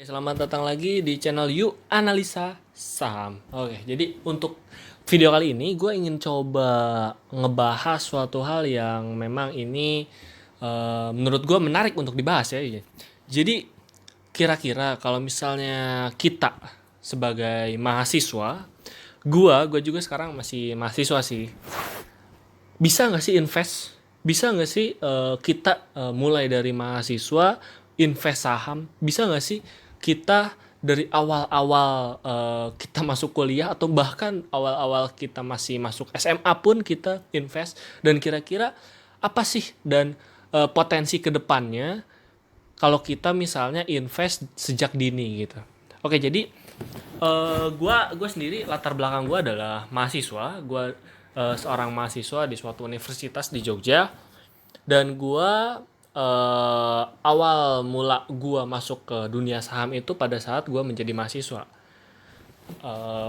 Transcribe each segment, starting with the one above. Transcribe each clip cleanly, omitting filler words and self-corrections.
Selamat datang lagi di channel Yuk Analisa Saham. Oke, jadi untuk video kali ini gue ingin coba ngebahas suatu hal yang memang ini menurut gue menarik untuk dibahas ya. Jadi kira-kira kalau misalnya kita sebagai mahasiswa, gue juga sekarang masih mahasiswa sih. Bisa nggak sih invest? Bisa nggak sih kita mulai dari mahasiswa invest saham? Bisa nggak sih kita dari awal-awal kita masuk kuliah atau bahkan awal-awal kita masih masuk SMA pun kita invest? Dan kira-kira apa sih dan potensi kedepannya kalau kita misalnya invest sejak dini gitu? Oke, jadi gue sendiri latar belakang gue adalah mahasiswa. Gue seorang mahasiswa di suatu universitas di Jogja, dan gue awal mula gue masuk ke dunia saham itu pada saat gue menjadi mahasiswa.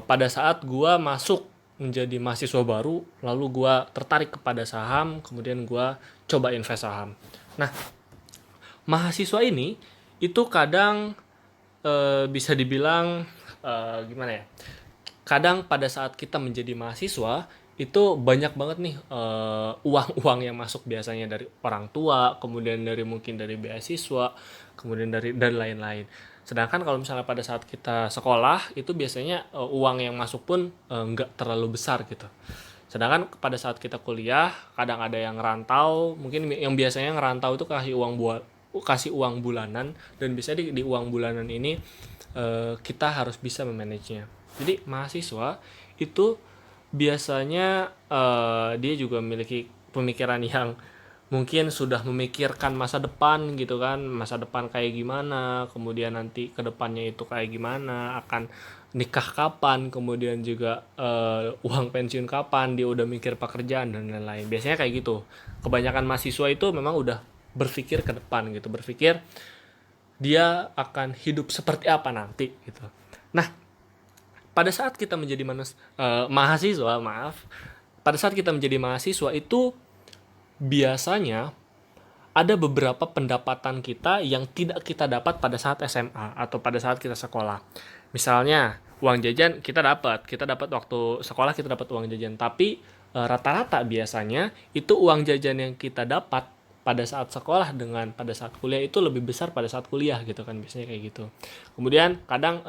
Pada saat gue masuk menjadi mahasiswa baru, lalu gue tertarik kepada saham, kemudian gue coba invest saham. Nah, mahasiswa ini itu kadang bisa dibilang gimana ya? Kadang pada saat kita menjadi mahasiswa itu banyak banget nih uang-uang yang masuk, biasanya dari orang tua, kemudian dari mungkin dari beasiswa, kemudian dari dan lain-lain. Sedangkan kalau misalnya pada saat kita sekolah itu biasanya uang yang masuk pun nggak terlalu besar gitu. Sedangkan pada saat kita kuliah kadang ada yang ngerantau, mungkin yang biasanya ngerantau itu kasih uang bulanan, dan bisa di uang bulanan ini kita harus bisa memanagenya. Jadi mahasiswa itu biasanya dia juga memiliki pemikiran yang mungkin sudah memikirkan masa depan gitu kan, masa depan kayak gimana, kemudian nanti kedepannya itu kayak gimana, akan nikah kapan, kemudian juga uang pensiun kapan, dia udah mikir pekerjaan dan lain-lain. Biasanya kayak gitu. Kebanyakan mahasiswa itu memang udah berpikir ke depan gitu, berpikir dia akan hidup seperti apa nanti gitu. Nah, pada saat kita menjadi mahasiswa, pada saat kita menjadi mahasiswa itu biasanya ada beberapa pendapatan kita yang tidak kita dapat pada saat SMA atau pada saat kita sekolah. Misalnya uang jajan kita dapat waktu sekolah, kita dapat uang jajan, tapi rata-rata biasanya itu uang jajan yang kita dapat pada saat sekolah dengan pada saat kuliah itu lebih besar pada saat kuliah gitu kan, biasanya kayak gitu. Kemudian kadang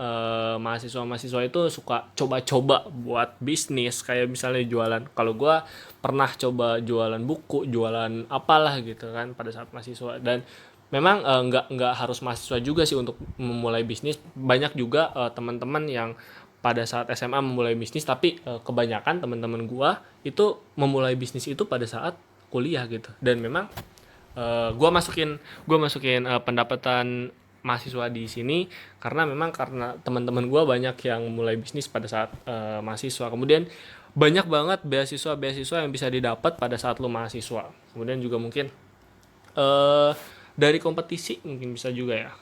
mahasiswa-mahasiswa itu suka coba-coba buat bisnis, kayak misalnya jualan. Kalau gue pernah coba jualan buku, jualan apalah gitu kan pada saat mahasiswa. Dan memang nggak harus mahasiswa juga sih untuk memulai bisnis. Banyak juga teman-teman yang pada saat SMA memulai bisnis, tapi kebanyakan teman-teman gue itu memulai bisnis itu pada saat kuliah gitu. Dan memang gue masukin pendapatan mahasiswa di sini karena teman-teman gue banyak yang mulai bisnis pada saat mahasiswa. Kemudian banyak banget beasiswa yang bisa didapat pada saat lo mahasiswa. Kemudian juga mungkin dari kompetisi mungkin bisa juga ya,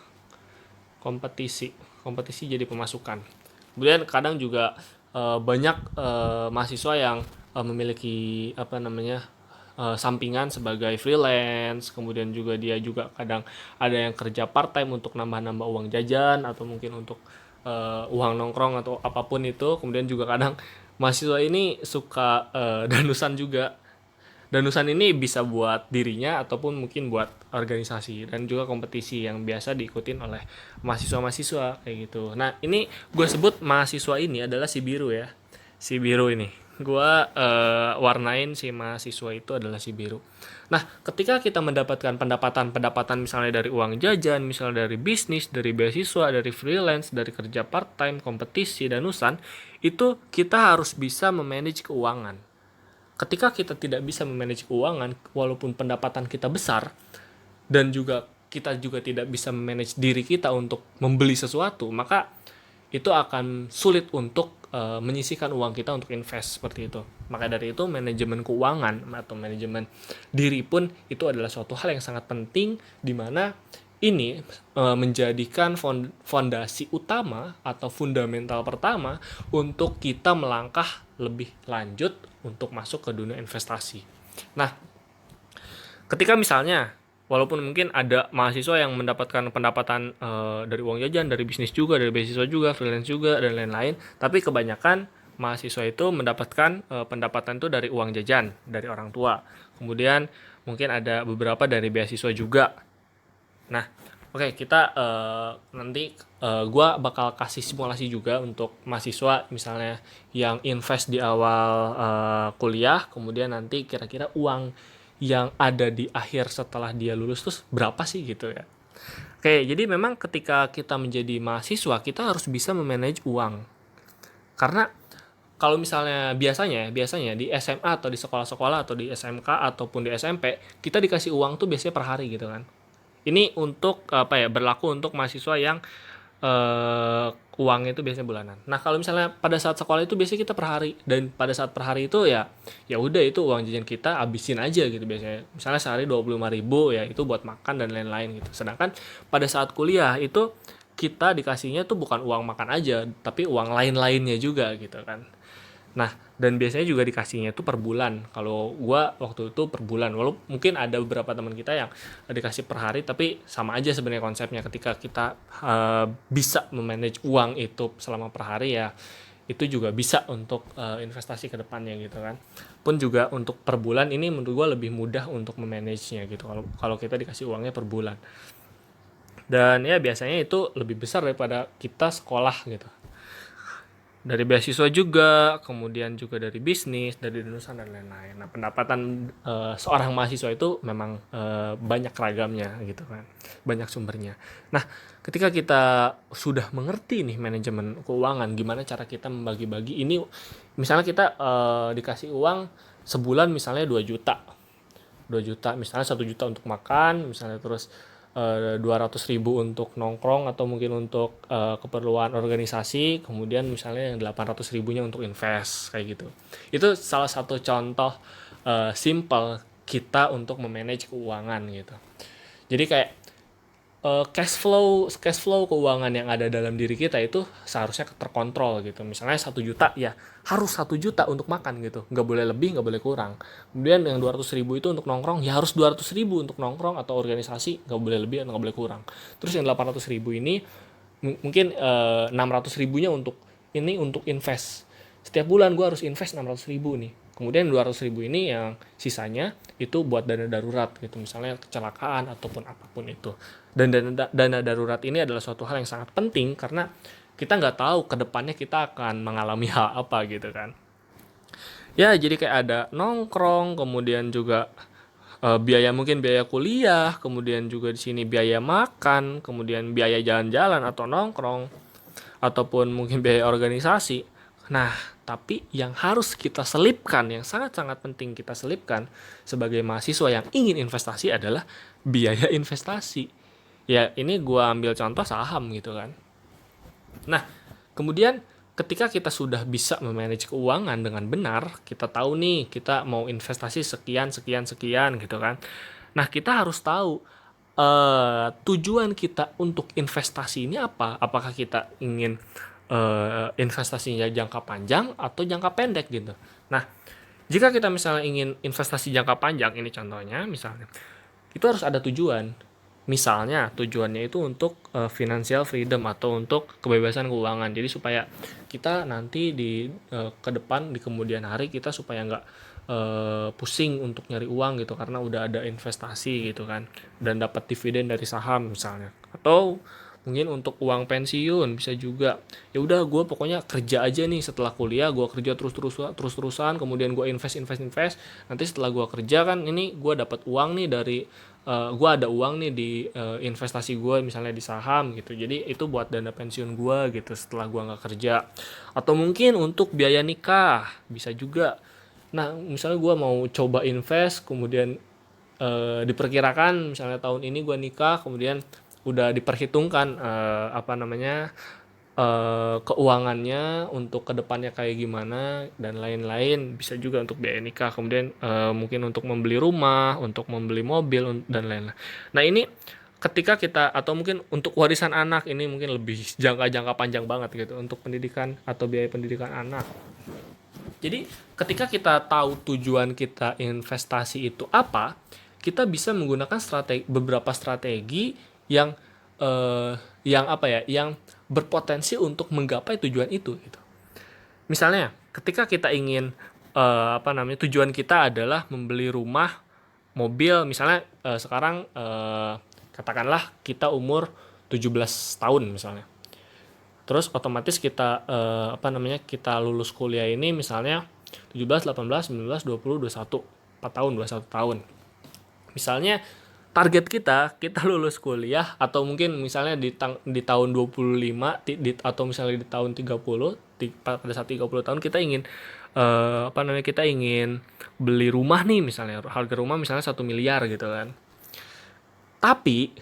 kompetisi jadi pemasukan. Kemudian kadang juga banyak mahasiswa yang memiliki sampingan sebagai freelance. Kemudian juga dia juga kadang ada yang kerja part time untuk nambah-nambah uang jajan, atau mungkin untuk uang nongkrong atau apapun itu. Kemudian juga kadang mahasiswa ini suka danusan juga. Danusan ini bisa buat dirinya ataupun mungkin buat organisasi, dan juga kompetisi yang biasa diikutin oleh mahasiswa-mahasiswa kayak gitu. Nah, ini gue sebut mahasiswa ini adalah si biru ya. Si biru ini. Gue warnain si mahasiswa itu adalah si biru. Nah, ketika kita mendapatkan pendapatan misalnya dari uang jajan, misalnya dari bisnis, dari beasiswa, dari freelance, dari kerja part time, kompetisi, danusan, itu kita harus bisa memanage keuangan. Ketika kita tidak bisa memanage keuangan, walaupun pendapatan kita besar, dan juga kita juga tidak bisa memanage diri kita untuk membeli sesuatu, maka itu akan sulit untuk menyisihkan uang kita untuk invest seperti itu. Maka dari itu manajemen keuangan atau manajemen diri pun itu adalah suatu hal yang sangat penting, di mana ini menjadikan fondasi utama atau fundamental pertama untuk kita melangkah lebih lanjut untuk masuk ke dunia investasi. Nah, ketika misalnya Walaupun mungkin ada mahasiswa yang mendapatkan pendapatan dari uang jajan, dari bisnis juga, dari beasiswa juga, freelance juga, dan lain-lain. Tapi kebanyakan mahasiswa itu mendapatkan pendapatan itu dari uang jajan, dari orang tua. Kemudian mungkin ada beberapa dari beasiswa juga. Nah, oke, kita nanti gua bakal kasih simulasi juga untuk mahasiswa misalnya yang invest di awal kuliah, kemudian nanti kira-kira uang yang ada di akhir setelah dia lulus terus berapa sih gitu ya. Oke, jadi memang ketika kita menjadi mahasiswa, kita harus bisa memanage uang. Karena kalau misalnya biasanya di SMA atau di sekolah-sekolah atau di SMK ataupun di SMP, kita dikasih uang tuh biasanya per hari gitu kan. Ini untuk apa ya, berlaku untuk mahasiswa yang uangnya itu biasanya bulanan. Nah, kalau misalnya pada saat sekolah itu biasanya kita per hari, dan pada saat per hari itu ya ya udah itu uang jajan kita habisin aja gitu biasanya. Misalnya sehari 25.000 ya itu buat makan dan lain-lain gitu. Sedangkan pada saat kuliah itu kita dikasihnya tuh bukan uang makan aja, tapi uang lain-lainnya juga gitu kan. Nah, dan biasanya juga dikasihnya itu per bulan. Kalau gua waktu itu per bulan. Walau mungkin ada beberapa teman kita yang dikasih per hari, tapi sama aja sebenarnya konsepnya. Ketika kita bisa memanage uang itu selama per hari ya, itu juga bisa untuk investasi ke depannya gitu kan. Pun juga untuk per bulan ini menurut gua lebih mudah untuk memanage-nya gitu. Kalau kalau kita dikasih uangnya per bulan. Dan ya biasanya itu lebih besar daripada kita sekolah gitu, dari beasiswa juga, kemudian juga dari bisnis, dari lulusan dan lain-lain. Nah, pendapatan seorang mahasiswa itu memang banyak ragamnya gitu kan, banyak sumbernya. Nah, ketika kita sudah mengerti nih manajemen keuangan, gimana cara kita membagi-bagi ini, misalnya kita dikasih uang sebulan misalnya 2 juta, misalnya 1 juta untuk makan, misalnya terus 200.000 untuk nongkrong atau mungkin untuk keperluan organisasi, kemudian misalnya yang 800 ribunya untuk invest kayak gitu. Itu salah satu contoh simple kita untuk memanage keuangan gitu. Jadi kayak cash flow keuangan yang ada dalam diri kita itu seharusnya terkontrol gitu. Misalnya 1 juta ya harus 1 juta untuk makan gitu, nggak boleh lebih nggak boleh kurang. Kemudian yang 200.000 itu untuk nongkrong ya harus 200.000 untuk nongkrong atau organisasi, nggak boleh lebih nggak boleh kurang. Terus yang 800.000 ini mungkin 600.000-nya untuk invest. Setiap bulan gue harus invest 600.000 nih. Kemudian 200.000 ini yang sisanya itu buat dana darurat gitu, misalnya kecelakaan ataupun apapun itu. Dan dana darurat ini adalah suatu hal yang sangat penting karena kita nggak tahu ke depannya kita akan mengalami hal apa gitu kan. Ya jadi kayak ada nongkrong, kemudian juga biaya mungkin biaya kuliah, kemudian juga di sini biaya makan, kemudian biaya jalan-jalan atau nongkrong, ataupun mungkin biaya organisasi. Nah, tapi yang harus kita selipkan, yang sangat-sangat penting kita selipkan sebagai mahasiswa yang ingin investasi adalah biaya investasi. Ya, ini gua ambil contoh saham gitu kan. Nah, kemudian ketika kita sudah bisa memanage keuangan dengan benar, kita tahu nih kita mau investasi sekian sekian sekian gitu kan. Nah, kita harus tahu tujuan kita untuk investasi ini apa? Apakah kita ingin investasinya jangka panjang atau jangka pendek gitu. Nah, jika kita misalnya ingin investasi jangka panjang, ini contohnya misalnya, itu harus ada tujuan. Misalnya tujuannya itu untuk financial freedom atau untuk kebebasan keuangan. Jadi supaya kita nanti di ke depan di kemudian hari kita supaya nggak pusing untuk nyari uang gitu karena udah ada investasi gitu kan, dan dapat dividen dari saham misalnya. Atau mungkin untuk uang pensiun bisa juga. Ya udah gue pokoknya kerja aja nih setelah kuliah, gue kerja terus terusan, kemudian gue invest. Nanti setelah gue kerja kan ini gue dapat uang nih dari gue ada uang nih di investasi gue misalnya di saham gitu, jadi itu buat dana pensiun gue gitu setelah gue nggak kerja. Atau mungkin untuk biaya nikah bisa juga. Nah misalnya gue mau coba invest, kemudian diperkirakan misalnya tahun ini gue nikah, kemudian udah diperhitungkan apa namanya keuangannya untuk kedepannya kayak gimana dan lain-lain. Bisa juga untuk biaya nikah, kemudian mungkin untuk membeli rumah, untuk membeli mobil dan lain-lain. Nah ini ketika kita, atau mungkin untuk warisan anak, ini mungkin lebih jangka panjang banget gitu untuk pendidikan atau biaya pendidikan anak. Jadi ketika kita tahu tujuan kita investasi itu apa, kita bisa menggunakan beberapa strategi yang yang berpotensi untuk menggapai tujuan itu gitu. Misalnya ketika kita ingin tujuan kita adalah membeli rumah, mobil, misalnya sekarang katakanlah kita umur 17 tahun misalnya. Terus otomatis kita kita lulus kuliah ini misalnya 17, 18, 19, 20, 21, 4 tahun, 21 tahun. Misalnya target kita lulus kuliah, atau mungkin misalnya di tahun 25 atau misalnya di tahun 30, pada saat 30 tahun kita ingin kita ingin beli rumah nih, misalnya harga rumah misalnya 1 miliar gitu kan. Tapi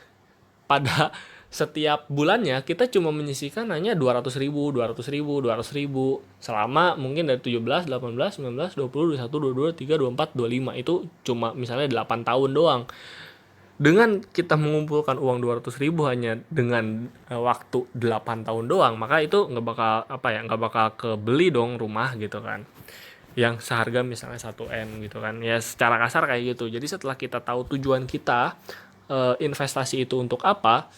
pada setiap bulannya kita cuma menyisihkan hanya 200.000 selama mungkin dari 17, 18, 19, 20, 21, 22, 23, 24, 25, itu cuma misalnya 8 tahun doang. Dengan kita mengumpulkan uang 200.000 hanya dengan waktu 8 tahun doang, maka itu nggak bakal kebeli dong rumah gitu kan, yang seharga misalnya 1M gitu kan. Ya secara kasar kayak gitu. Jadi setelah kita tahu tujuan kita, investasi itu untuk apa,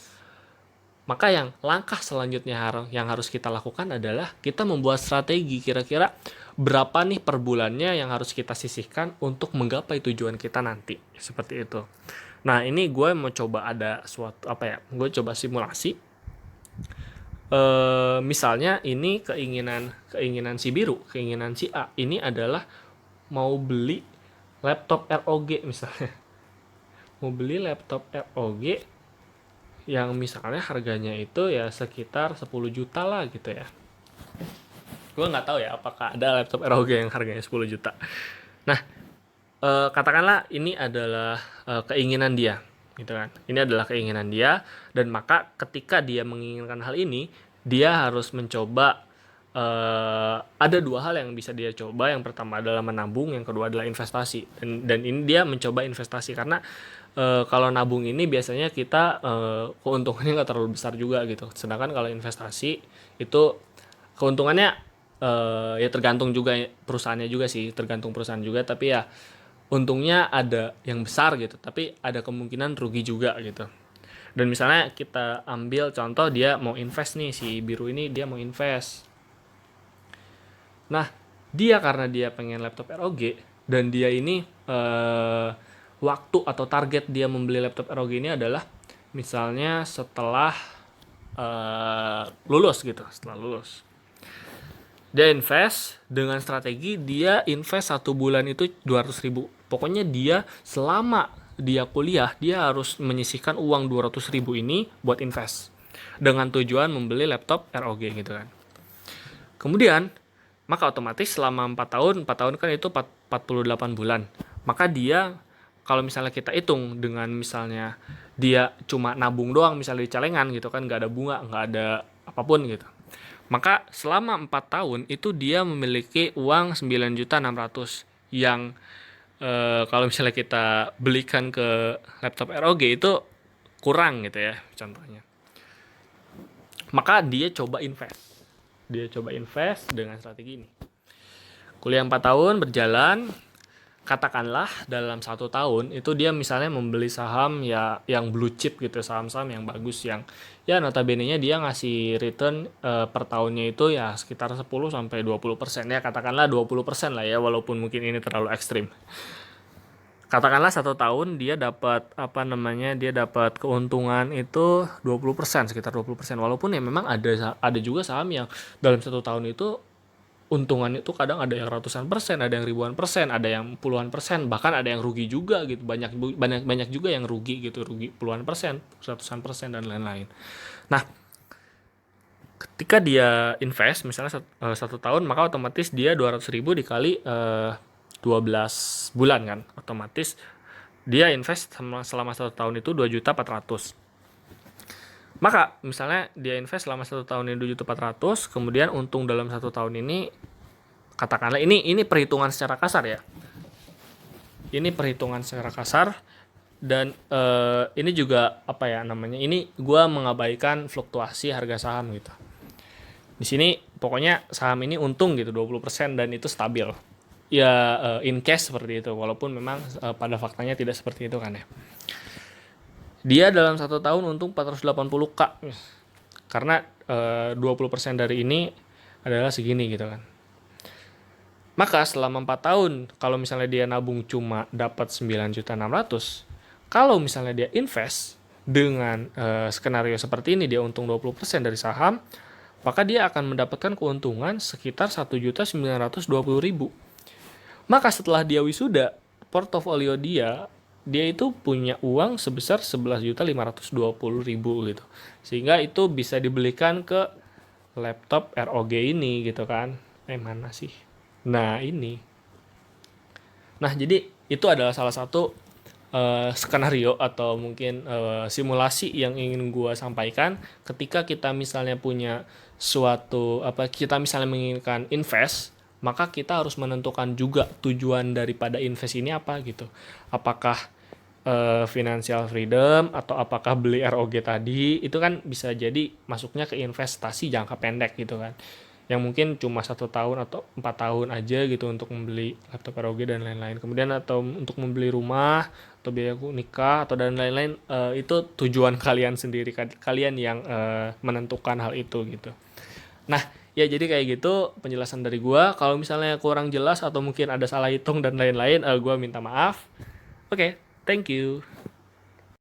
maka yang langkah selanjutnya yang harus kita lakukan adalah kita membuat strategi, kira-kira berapa nih per bulannya yang harus kita sisihkan untuk menggapai tujuan kita nanti, seperti itu. Nah ini gue mau coba ada gue coba simulasi. Misalnya ini keinginan si biru, keinginan si A ini adalah mau beli laptop ROG misalnya. Mau beli laptop ROG yang misalnya harganya itu ya sekitar 10 juta lah gitu ya. Gue nggak tahu ya apakah ada laptop ROG yang harganya 10 juta. Nah, katakanlah ini adalah keinginan dia gitu kan. Ini adalah keinginan dia, dan maka ketika dia menginginkan hal ini, dia harus mencoba ada dua hal yang bisa dia coba. Yang pertama adalah menabung, yang kedua adalah investasi. Dan ini dia mencoba investasi karena kalau nabung ini biasanya kita keuntungannya nggak terlalu besar juga gitu. Sedangkan kalau investasi itu keuntungannya ya tergantung juga perusahaannya juga sih, tergantung perusahaan juga. Tapi ya untungnya ada yang besar gitu, tapi ada kemungkinan rugi juga gitu. Dan misalnya kita ambil contoh dia mau invest nih, si biru ini dia mau invest. Nah karena dia pengen laptop ROG, dan dia ini waktu atau target dia membeli laptop ROG ini adalah misalnya setelah lulus gitu. Setelah lulus dia invest dengan strategi, dia invest 1 bulan itu 200.000. Pokoknya dia selama dia kuliah dia harus menyisihkan uang 200.000 ini buat invest dengan tujuan membeli laptop ROG gitu kan. Kemudian maka otomatis selama 4 tahun kan itu 48 bulan. Maka dia, kalau misalnya kita hitung dengan misalnya dia cuma nabung doang misalnya di celengan gitu kan, nggak ada bunga, nggak ada apapun gitu, maka selama 4 tahun itu dia memiliki uang 9.600.000 yang kalau misalnya kita belikan ke laptop ROG itu kurang gitu ya contohnya. Maka dia coba invest dengan strategi ini. Kuliah 4 tahun berjalan, katakanlah dalam 1 tahun itu dia misalnya membeli saham ya yang blue chip gitu, saham-saham yang bagus, yang ya notabene-nya dia ngasih return per tahunnya itu ya sekitar 10-20%, ya katakanlah 20% lah ya, walaupun mungkin ini terlalu ekstrim. Katakanlah 1 tahun dia dapat dia dapat keuntungan itu 20%, sekitar 20%, walaupun ya memang ada juga saham yang dalam 1 tahun itu untungannya itu kadang ada yang ratusan persen, ada yang ribuan persen, ada yang puluhan persen, bahkan ada yang rugi juga gitu. Banyak juga yang rugi gitu, rugi puluhan persen, ratusan persen dan lain-lain. Nah, ketika dia invest misalnya 1 tahun, maka otomatis dia 200.000 dikali 12 bulan kan, otomatis dia invest selama 1 tahun itu 2.400.000. Maka misalnya dia invest selama 1 tahun ini 2.400.000, kemudian untung dalam 1 tahun ini, katakanlah ini perhitungan secara kasar ya. Ini perhitungan secara kasar, dan ini juga ini gue mengabaikan fluktuasi harga saham gitu. Di sini pokoknya saham ini untung gitu 20% dan itu stabil. ya in cash seperti itu, walaupun memang pada faktanya tidak seperti itu kan ya. Dia dalam 1 tahun untung 480k, karena 20% dari ini adalah segini gitu kan. Maka selama 4 tahun, kalau misalnya dia nabung cuma dapat 9.600.000, kalau misalnya dia invest dengan skenario seperti ini, dia untung 20% dari saham, maka dia akan mendapatkan keuntungan sekitar 1.920.000. Maka setelah dia wisuda, portofolio dia itu punya uang sebesar 11.520.000 gitu. Sehingga itu bisa dibelikan ke laptop ROG ini gitu kan. Mana sih? Nah, ini. Nah, jadi itu adalah salah satu skenario atau mungkin simulasi yang ingin gue sampaikan ketika kita misalnya punya suatu kita misalnya menginginkan invest, maka kita harus menentukan juga tujuan daripada invest ini apa gitu. Apakah financial freedom atau apakah beli ROG tadi, itu kan bisa jadi masuknya ke investasi jangka pendek gitu kan, yang mungkin cuma 1 tahun atau 4 tahun aja gitu untuk membeli laptop ROG dan lain-lain. Kemudian atau untuk membeli rumah atau biaya nikah atau dan lain-lain, itu tujuan kalian sendiri, kalian yang menentukan hal itu gitu. Nah, ya jadi kayak gitu penjelasan dari gua. Kalau misalnya kurang jelas atau mungkin ada salah hitung dan lain-lain, gua minta maaf. Oke, thank you.